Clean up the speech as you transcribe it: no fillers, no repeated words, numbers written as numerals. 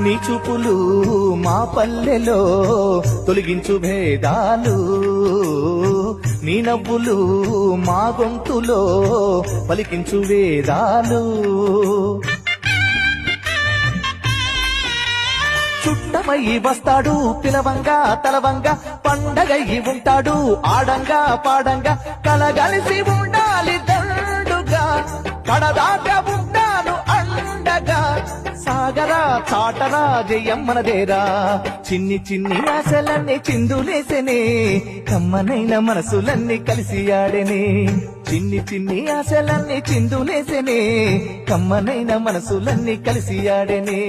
నీ చూపులు మా పల్లెలో తొలగించు భేదాలు, నీ నవ్వులు మా గొంతులో పలికించు వేదాలు. చుట్టమయ్యి వస్తాడు పిలవంగా తలవంగా, పండగయ్యి ఉంటాడు ఆడంగా పాడంగా, కలగలిసి ఉండాలి దండుగా, కడదాకా ఉంటాను అండగా. సాగరా చాటరా జయమ్మనదేరా, చిన్ని చిన్ని ఆశలన్నీ చిందులేసెనే, కమ్మనైన మనసులన్నీ కలిసి ఆడెనే. చిన్ని చిన్ని ఆశలన్నీ చిందులేసెనే, కమ్మనైన మనసులన్నీ కలిసి ఆడెనే.